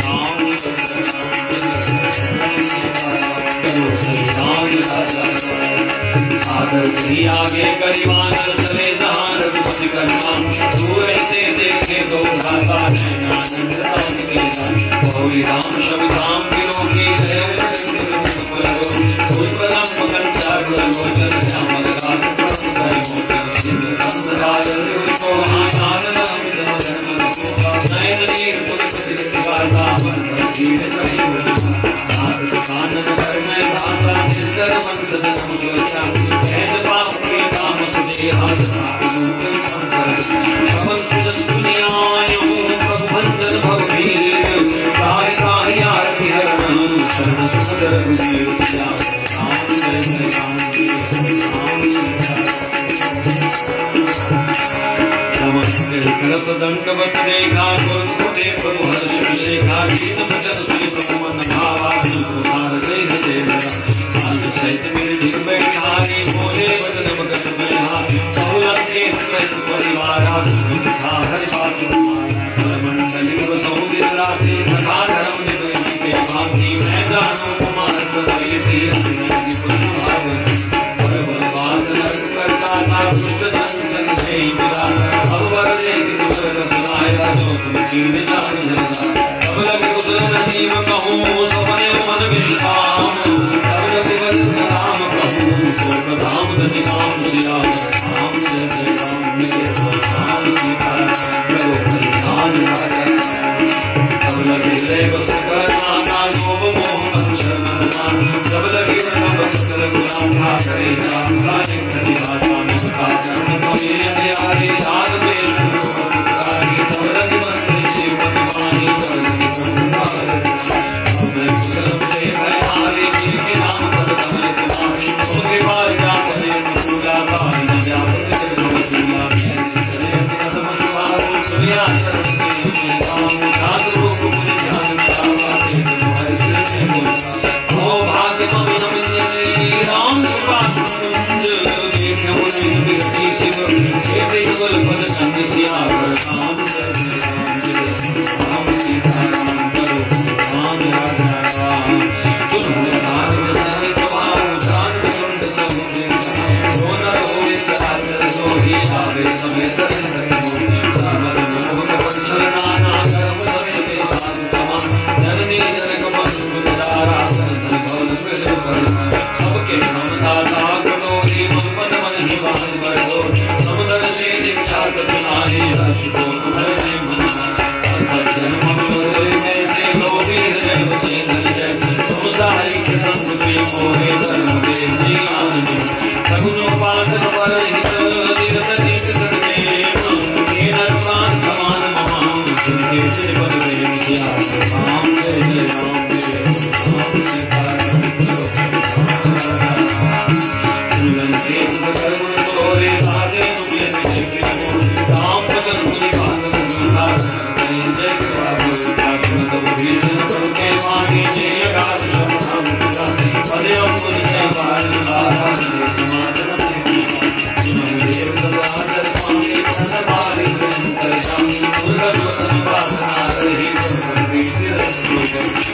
सागर भी आगे करीमान चले जहाँ रघुपति करुणा दूर से देखे तो भाता है आनंद कोई राम शब्द राम गिरो की जय कोई बलम मगन चार लोचन श्यामल रात पर को आनंद नयन नीर तुलसी गाता मन धीर कानन करने भाता निस्तर मंत्र समुद्रा ऐद पाप के काम सुधे हाथ कमल सुदन दुनियायो प्रभंजन भववीर काहि काहि आरति हरण शरण सुंदर रघुवीर श्याम राम जय जय राम नमस्ते करत दंडवत देखा गुरुदेव प्रभु हर्ष विशेखा गीत भजन सुनि प्रभु मन भावा सुधार जय जय आनंद सहित मेरे दिल बैठारी बोले वचन मगन में हाथ बहुलक के सहित परिवार सुखा हरि बात मंडली को सौदिन रात्रि कथा धर्म निवृत्ति के भांति मैं जानू कुमार प्रभु तीर की भाव परबलवाद नर करता था पुष्ट संतन से मिला अवर देख दुसर बुलाया जो तुम कीन जान जगा अब लग कुशल नसीब कहूँ सपने मन विश्राम अब लग वचन राम कहूँ स्वर्ग धाम धनि काम सिया राम जय जय राम मेरे राम सीता करो परिधान राजा अब लगे हृदय बस करना लोभ मोह मत शर्मना जब लगे मन बस कर गुलाम था करे राम सारे प्रतिभाता में का कर्म मेरे प्यारे याद में सुखारी तब लगे मन जीवन वाणी करने कुमार मैं कुशल से भयारे जी के नाम पर कमल कुमारी उनके बार जा करे पूरा भाई न जा पर सुना करे कदम सुहार दुनिया करते काम जात रूप मुझे ध्यान मिलावा से तुम्हारे से ओ भाग्य मम नमित राम कृपा सुंज देख मुझे बिरती शिव हे देवल पद संग सिया राम राम सीता राम करो राम राजा राम सुन नाम जन स्वभाव जान कुंड समुद्र सोना होए सागर सोही आवे समय सरन रामद मोह पंचर नाना कर्म सबके साथ समान जननी जनक बंधु दारा संतन भवन फिर पर सबके ममता साग डोरी मंपन मन ही वाहन बरदो समुद्र से दीक्षा कतनाही रस को उधर से मन जन्म लोरे में से लोभी हृदय से धन जय समुदाय के संग में मोहे धर्म के ज्ञान में सगुनो पालन पर हित तीर्थ तीर्थ करते के नरमान समान महान जिनके से बन गए क्या राम जय जय राम जय राम सीता जीवन से कर्म तोरे साजे तुमने मिले राम भजन मुनि पालन गुणा जय प्रभु शाश्वत भीषण के मांगे जय गात नाम पिता पदे मुनि के बाल आधा समाधन देव दवादर पानी सनबारी कर जामी सुरग संवासना रही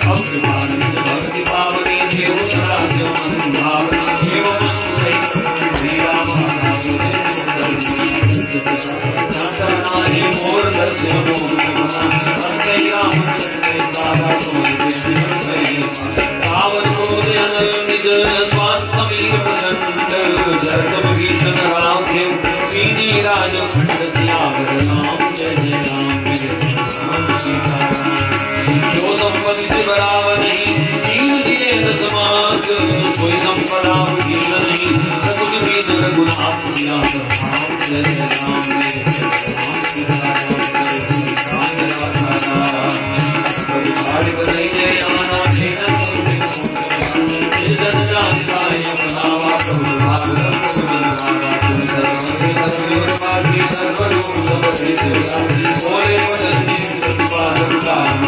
अभिमान भक्ति पावनी देव राज्य मन भावनी देव मुस्कुराई श्री राम नानी मोर दर्शन मोर अंते राम चंद्र साधा सोई पावन मोर अनल निज स्वास्थ्य समीर प्रचंड जरतम भीषण राम देव कीनी राज खंड सियावर राम जय जय राम राम सीता जो संपत्ति बराबर नहीं कीन दिए दस मार्ग कोई संपदा कीन नहीं सकुच भी नर गुना किया राम जय जय राम राम सीता राम राम परिवार बदले आना खेना जन जानताय बनावा प्रभु भागवत सर्ववासी सर्वलोक समर्पित बोले वदन प्रतिपादक काम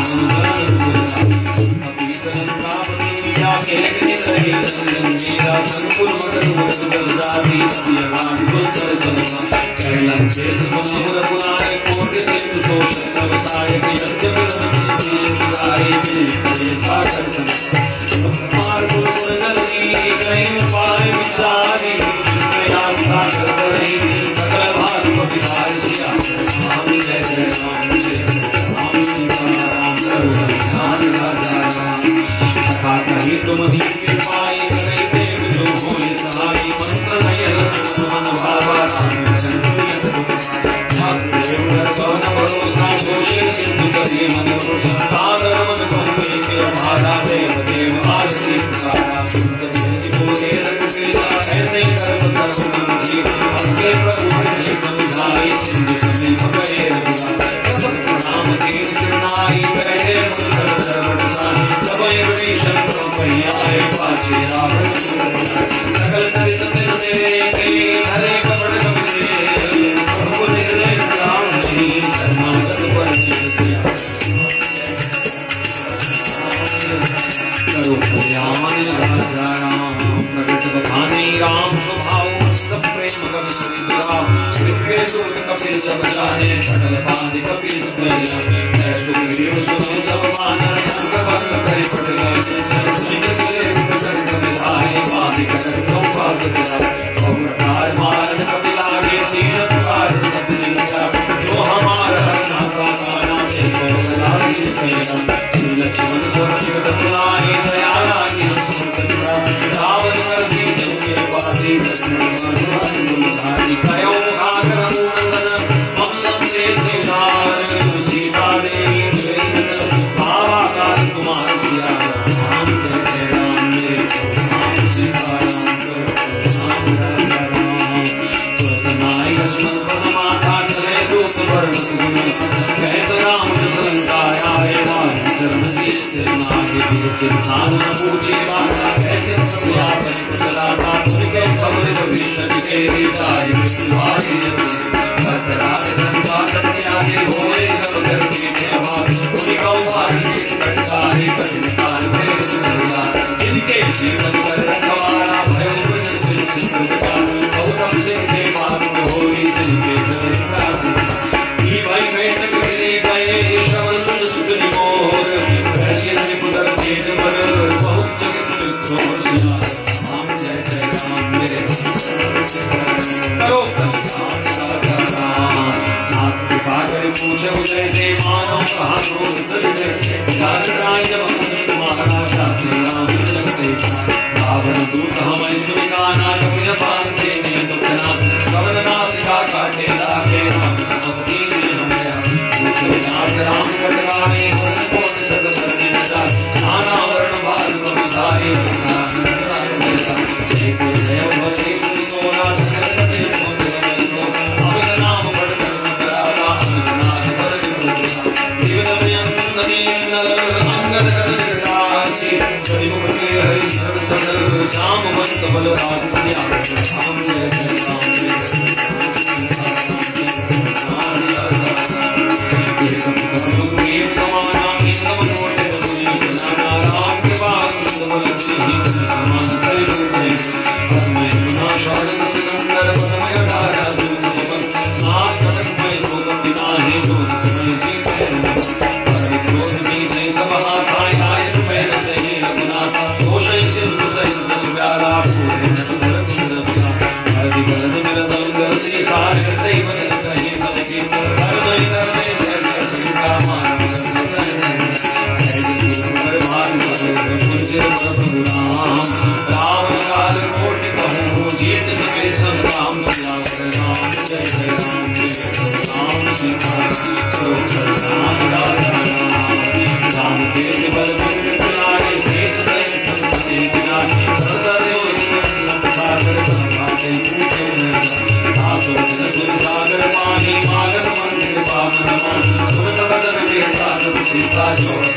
सीता चौथ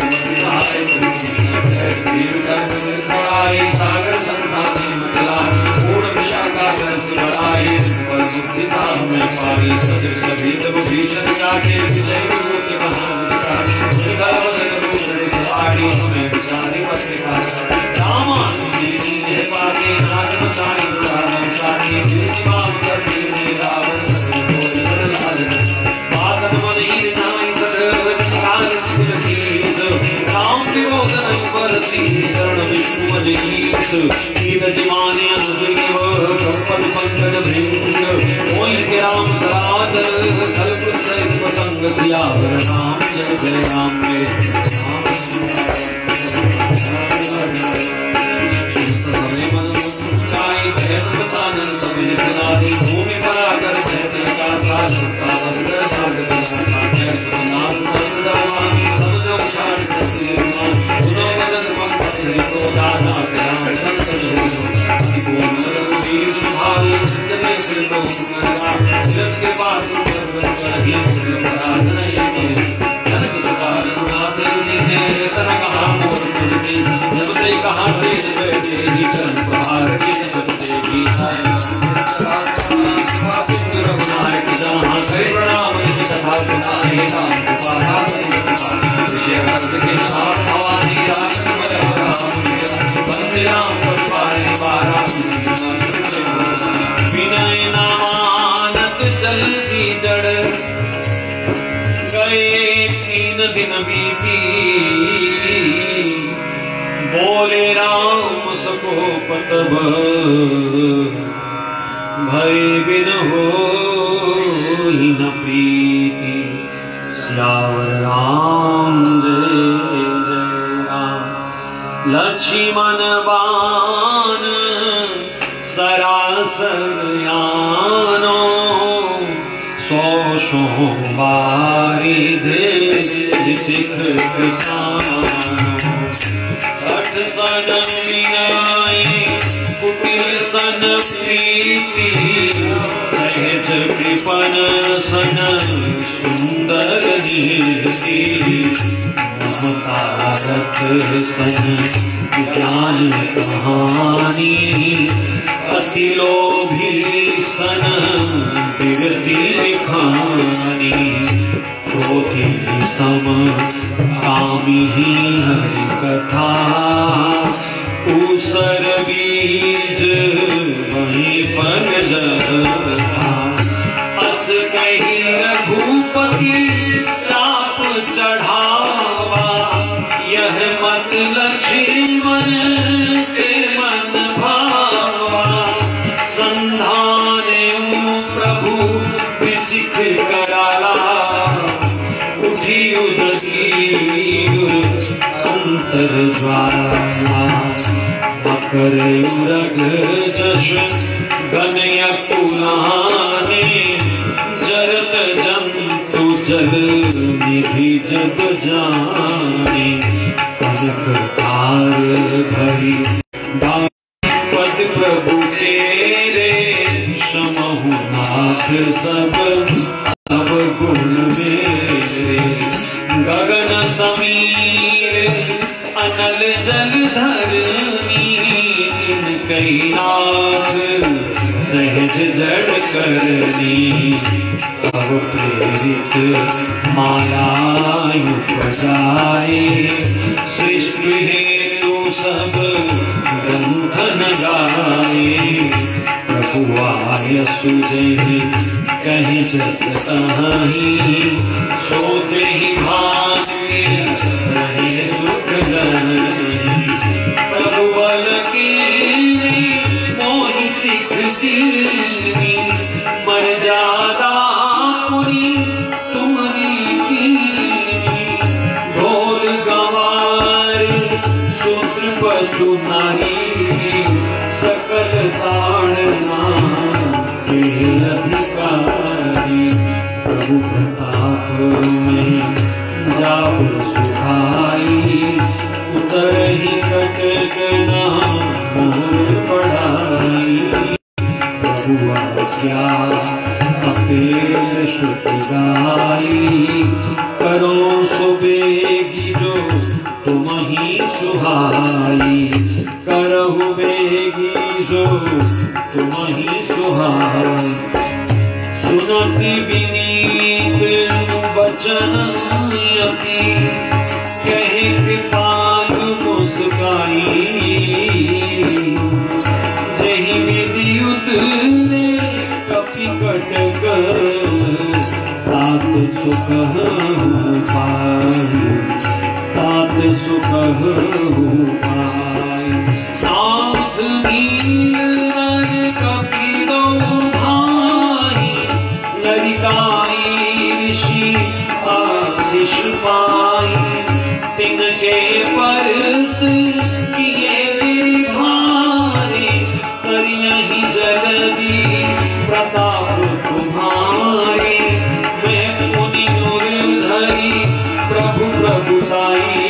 बंधाए सागर संतान मतलाए पूर्ण विशाखा दर्श बढ़ाए पर मुक्ति धाम में पाई सदृश भीत भीषण जाके विजय विभूति महाविचारी सवारी हमें विचारी पत्रिका रामानुजी है पाके नाग बताई प्राणम सारी जीवाम करती रावण बादन मनीर नाई सदैव निकाल सिमरतीस राम विरोधन परसी शरण विष्णु अजीत कीद जीवाने अनुदेव कंपन पंकज भृंग मोहि के राम सरादर कल्प सहित पतंग सियावर राम जय जय राम में समय मन मुस्काई भयन बसानन समय निकलादी भूमि परागर सहते का साथ सावधर सागर साध्य सुनाम सदावान सबजो क्षाण कृष्ण उनो मदन मंत्र श्री प्रोदाना राम संत जो वीर सुभाल जने कृतो सुमरा जगत के पार पर्वत कहीं पराधन जनक सुभाल नाथ जी ने तन कहा मोर सुनती जब ते कहा तेज तेरी कर्म प्रहार की सबते की रघुनायक जहाँ कई प्रणाम की कथा सुनाए राम कृपा विषय वर्ष के साथ भवानी बंदे राम पारे बारा विनय नामानत जल्दी जड़ गए 3 दिन बीती बोले राम सको पतब भय बिन होई न प्रीति सियावर राम जय जय राम लक्ष्मण बाण सरासर यानो 100 बारिध सिख किसानो 60 सन विनय कुटिल सन प्रीति सहज कृपन सन सुंदर नीति ममतारत सन ज्ञान कहानी अति लोभी सन बिरती लिखानी क्रोधी सम कामी हरि कथा ऊसर बीज वही पग जथा अस कही रघुपति चाप चढ़ावा यह मत लक्ष्मण के मन भावा संधाने प्रभु विसिख कराला उठी उदगीर अंतर ज्वाला मकर उरग जश गनय पुराने जरत जंतु जल निधि जग जाने कनक तार भरी पद प्रभु तेरे समहु नाथ सब अब गुण मेरे गगन समीर अनल जल धरनी कई नाथ सहज जड़ करनी तब प्रेरित मायायु बजाए सृष्टि हेतु सब ग्रंथन गाए प्रभु आय सुजहि कहीं जस तहीं सोते ही भाग्य रहे सुख प्रभु बल की मोहि सिख दीनी मर्यादा पुरी तुम्हारी कीनी ढोल गवार सूत्र पशु नारी सकल ताड़ना के अधिकारी प्रभु प्रताप में जाप सुखाई उतर ही कटक मोर पढ़ाई प्रभु आज्ञा अपेल श्रुति गाई करो सुबेगी जो तुम ही सुहाई, करहु बेगी जो तुम ही सुहाई। सुनती विनीत बचन अति, कहे कृपाल मुस्काई। जही विद्युत ने कपि कटक, तात सुख पाई, तात सुख पाई। नाथ नीर कपिलो भाई, ललिताई ऋषि आशीष पाई। तिनके परस किए भारे, करियहि जगदी प्रताप तुम्हारे। मैं मुनि धरी प्रभु प्रभुताई,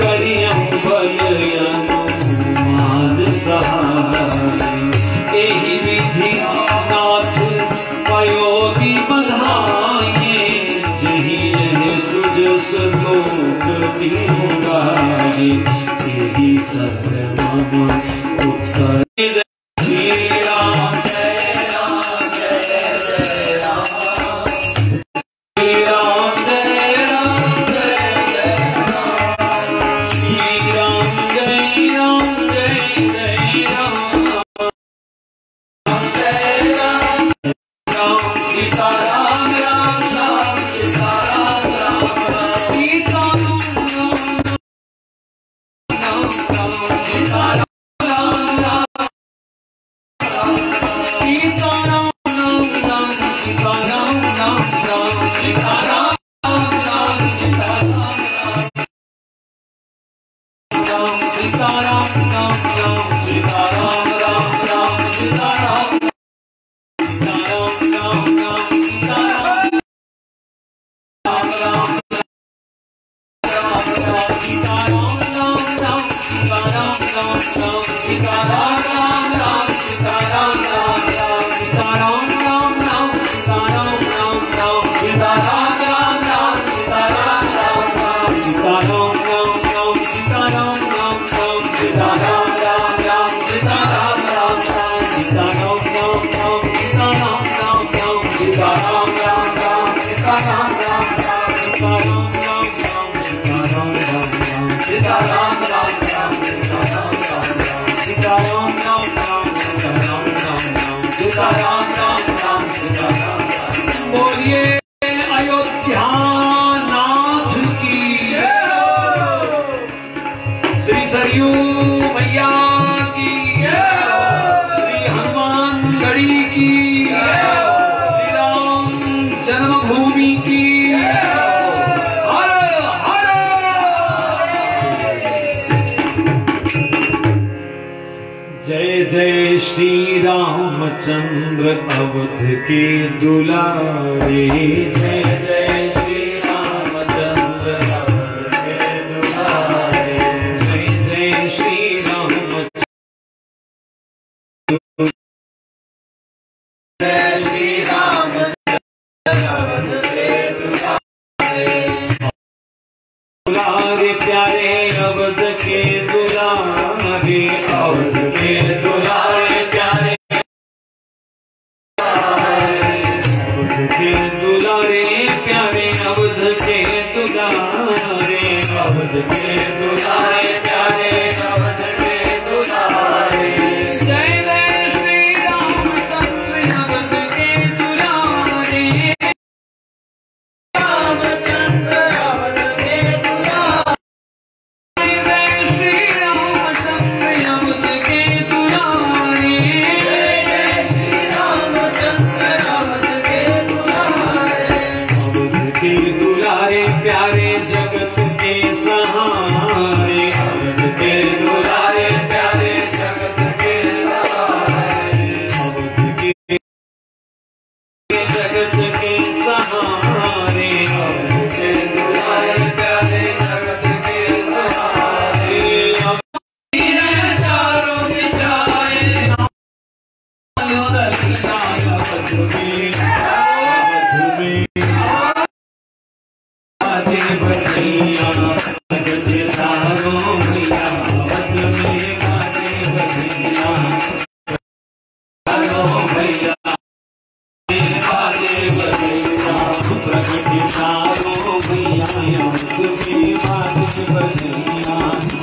करियम बल अनुमान सहाय। एहि विधि नाथ पयोगी बधाये, जही यह सुजस लोक तिहु गाये। एहि सत्र मम उत्तर बोलिए अयोध्या नाथ की, श्री सरयू मैया की, श्री हनुमान गढ़ी की, श्री राम जन्मभूमि की। हर हर जय जय श्री रामचंद्र अवध के दुलारे। जय जय श्री रामचंद्र अवध के दुलारे। जय जय श्री रामचंद्र, जय श्री रामचंद्र अवध के दुलारे। दुलारे प्यारे अवध के दुलारे, अवध के दुलारे प्यारे, अवध के दुलारे प्यारे, अवध के दुलारे, अवध के दुलारे प्यारे, अवध के दुलारे। जय जय श्री रामचंद्र अवध के दुलारे, रामचंद्र अवध के दुलारे। जय श्री रामचंद्र अवध के दुलारे, जय जय श्री रामचंद्र अवध के दुलारे। अवध के दुलारे प्यारे, जगत के सहारे, चारों भैया यमक में बाजे बजैया,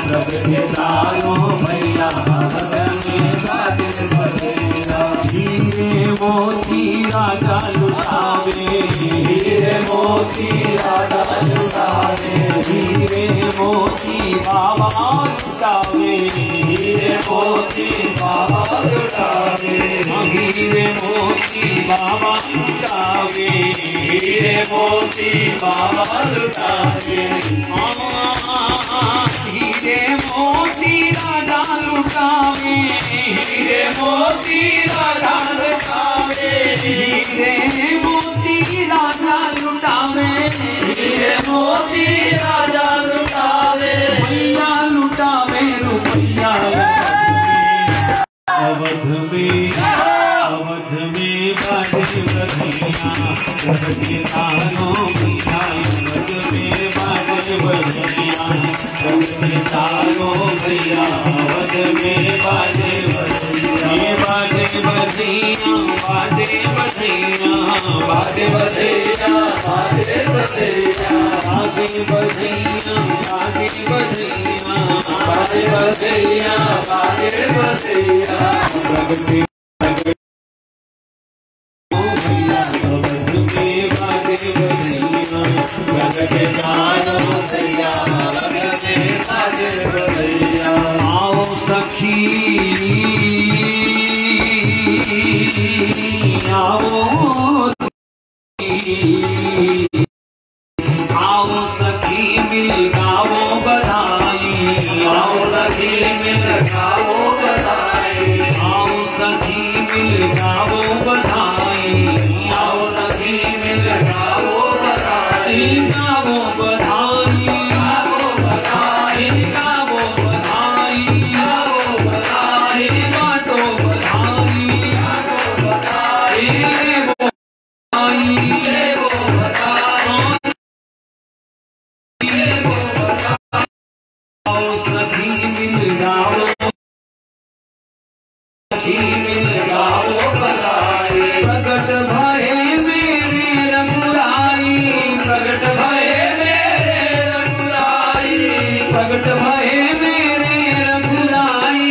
प्रगटे चारों भैया यमक में बाजे बजैया। हीरे मोती राजा लुटावे, हीरे मोती राजा लुटावे, हीरे मोती बाबा लुटावे, हीरे मोती बाबा लुटावे, हीरे मोती बाबा लुटावे, हीरे मोती बाबा लुटावे। हीरे मोती राजा लुटावे, हीरे मोती राजा लुटावे, हीरे मोती राजा लुटावे, हीरे मोती राजा लुटावे। भैया लुटावे रुपैया अवध में बाजे बजैया, प्रगटे चारों भैया यमक में बाजे बजैया, प्रगटे चारों भैया अवध में बाजे बजैया। बाजे बजैया बाजे बजैया बाजे बजैया बाजे बजैया बाजे बजैया बाजे बजैया बाजे बजैया बाजे बजैया। प्रगटे प्रगटे चारों भैया यमक में बाजे बजैया। आओ सखी आओ आओ सखी मिल गाओ बधाई, आओ सखी मिल गाओ बधाई, आओ सखी मिल गाओ बधाई, आओ सखी मिल गाओ बधाई, गाओ बधाई, गाओ बधाई, गाओ बधाई, गाओ बधाई, बाटो बधाई, बाटो बधाई, लेवो बधाई, लेवो बधाई, लेवो बधाई। आओ सखी मिल गाओ, सखी मिल गाओ बधाई। प्रगट भये मेरे रघुराई, प्रगट भये मेरे रघुराई, प्रगट भये मेरे रघुराई,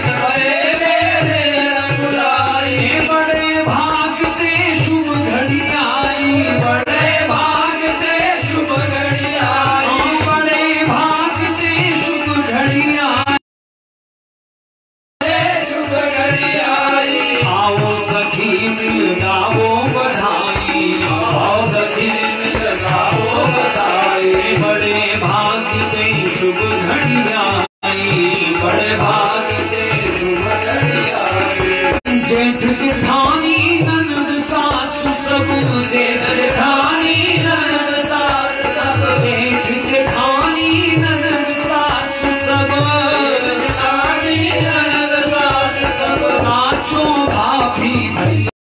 प्रगट भये मेरे रघुराई। बड़े भाग से शुभ घड़ी आई, बड़े भाग से शुभ घड़ी आई, बड़े भाग से शुभ घड़ी आई, शुभ घड़ी आई। आओ सखी मिल गाओ बधाई, आओ सखी मिल गाओ बधाई। बड़े भाग से शुभ घड़ी आई, बड़े भाग